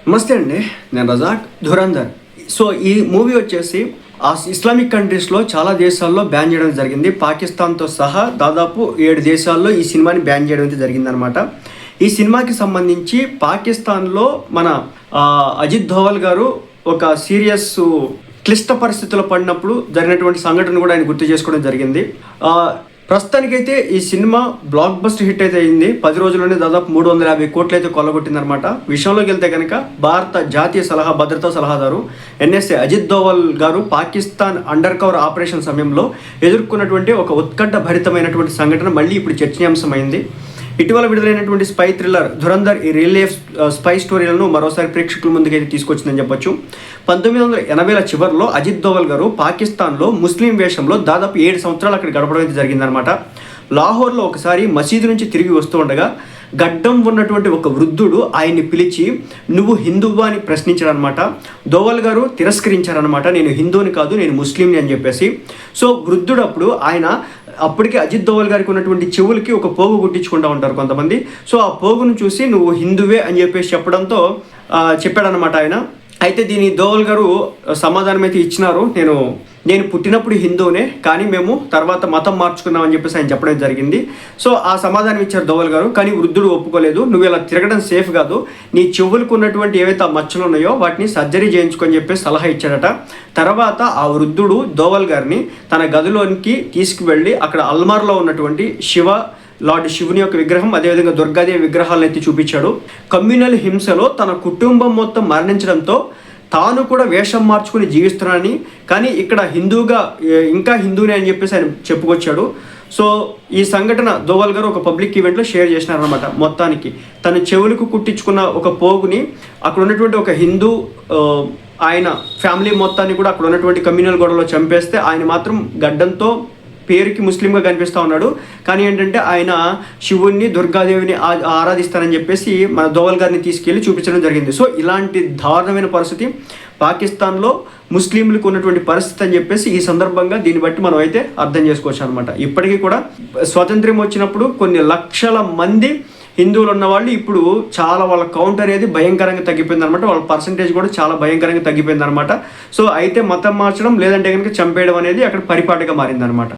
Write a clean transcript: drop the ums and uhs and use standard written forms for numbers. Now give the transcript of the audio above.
నమస్తే అండి, నేను రజాక్ ధురంధర్. సో ఈ మూవీ వచ్చేసి ఇస్లామిక్ కంట్రీస్లో చాలా దేశాల్లో బ్యాన్ చేయడం జరిగింది. పాకిస్తాన్తో సహా దాదాపు 7 దేశాల్లో ఈ సినిమాని బ్యాన్ చేయడం అయితే జరిగిందనమాట. ఈ సినిమాకి సంబంధించి పాకిస్తాన్లో మన అజిత్ ధోవల్ గారు ఒక సీరియస్ క్లిష్ట పరిస్థితుల్లో పడినప్పుడు జరిగినటువంటి సంఘటన కూడా ఆయన గుర్తు చేసుకోవడం జరిగింది. ప్రస్తుతానికైతే ఈ సినిమా బ్లాక్ బస్టర్ హిట్ అయితే అయింది. 10 రోజుల్లోనే దాదాపు 350 కోట్లు అయితే కొల్లగొట్టిందనమాట. విషయంలోకి వెళ్తే కనుక భారత జాతీయ భద్రతా సలహాదారు NSA అజిత్ దోవల్ గారు పాకిస్తాన్ అండర్ కవర్ ఆపరేషన్ సమయంలో ఎదుర్కొన్నటువంటి ఒక ఉత్కంఠ భరితమైనటువంటి సంఘటన మళ్ళీ ఇప్పుడు చర్చనీయాంశమైంది. ఇటీవల విడుదలైనటువంటి స్పై థ్రిల్లర్ ధురంధర్ ఈ రియల్ లైఫ్ స్పై స్టోరీలను మరోసారి ప్రేక్షకుల ముందుకైతే తీసుకొచ్చిందని చెప్పొచ్చు. 1980ల చివరిలో అజిత్ దోవల్ గారు పాకిస్తాన్లో ముస్లిం వేషంలో దాదాపు 7 సంవత్సరాలు అక్కడ గడపడం అయితే జరిగిందనమాట. లాహోర్లో ఒకసారి మసీదు నుంచి తిరిగి వస్తూ ఉండగా గడ్డం ఉన్నటువంటి ఒక వృద్ధుడు ఆయన్ని పిలిచి నువ్వు హిందువా అని ప్రశ్నించాడనమాట. దోవల్ గారు తిరస్కరించారనమాట, నేను హిందువుని కాదు, నేను ముస్లింని అని చెప్పేసి. సో వృద్ధుడు అప్పటికే అజిత్ దోవల్ గారికి ఉన్నటువంటి చెవులకి ఒక పోగు కుట్టించుకుంటూ ఉంటారు కొంతమంది. సో ఆ పోగును చూసి నువ్వు హిందువే అని చెప్పేసి చెప్పడంతో చెప్పాడనమాట ఆయన. అయితే దీని దోవల్ గారు సమాధానం అయితే ఇచ్చినారు, నేను పుట్టినప్పుడు హిందువునే, కానీ మేము తర్వాత మతం మార్చుకున్నామని చెప్పేసి ఆయన చెప్పడం జరిగింది. సో ఆ సమాధానం ఇచ్చారు దోవల్ గారు. కానీ వృద్ధుడు ఒప్పుకోలేదు. నువ్వు ఇలా తిరగడం సేఫ్ కాదు, నీ చెవులకు ఉన్నటువంటి ఏవైతే మచ్చలు ఉన్నాయో వాటిని సర్జరీ చేయించుకొని చెప్పేసి సలహా ఇచ్చాడట. తర్వాత ఆ వృద్ధుడు దోవల్ గారిని తన గదిలోనికి తీసుకువెళ్ళి అక్కడ అల్మార్లో ఉన్నటువంటి లార్డ్ శివుని యొక్క విగ్రహం, అదేవిధంగా దుర్గాదేవి విగ్రహాలను ఎత్తి చూపించాడు. కమ్యూనల్ హింసలో తన కుటుంబం మొత్తం మరణించడంతో తాను కూడా వేషం మార్చుకుని జీవిస్తున్నానని, కానీ ఇక్కడ ఇంకా హిందూనే అని చెప్పేసి ఆయన చెప్పుకొచ్చాడు. సో ఈ సంఘటన దోవల్ గారు ఒక పబ్లిక్ ఈవెంట్లో షేర్ చేసినారనమాట. మొత్తానికి తన చెవులకు కుట్టించుకున్న ఒక పోగుని అక్కడ ఉన్నటువంటి ఒక హిందూ ఆయన ఫ్యామిలీ మొత్తాన్ని కూడా అక్కడ ఉన్నటువంటి కమ్యూనల్ గొడవలో చంపేస్తే ఆయన మాత్రం గడ్డంతో పేరుకి ముస్లింగా కనిపిస్తూ ఉన్నాడు. కానీ ఏంటంటే ఆయన శివుణ్ణి దుర్గాదేవిని ఆరాధిస్తానని చెప్పేసి మన దోవల్ గారిని తీసుకెళ్ళి చూపించడం జరిగింది. సో ఇలాంటి దారుణమైన పరిస్థితి పాకిస్తాన్లో ముస్లింలకు ఉన్నటువంటి పరిస్థితి అని చెప్పేసి ఈ సందర్భంగా దీన్ని బట్టి మనం అయితే అర్థం చేసుకోవచ్చు అనమాట. ఇప్పటికీ కూడా స్వాతంత్ర్యం వచ్చినప్పుడు కొన్ని లక్షల మంది హిందువులు ఉన్నవాళ్ళు ఇప్పుడు చాలా వాళ్ళ కౌంట్ అనేది భయంకరంగా తగ్గిపోయింది అనమాట. వాళ్ళ పర్సంటేజ్ కూడా చాలా భయంకరంగా తగ్గిపోయింది అనమాట. సో అయితే మతం మార్చడం లేదంటే కనుక చంపేయడం అనేది అక్కడ పరిపాటిగా మారిందనమాట.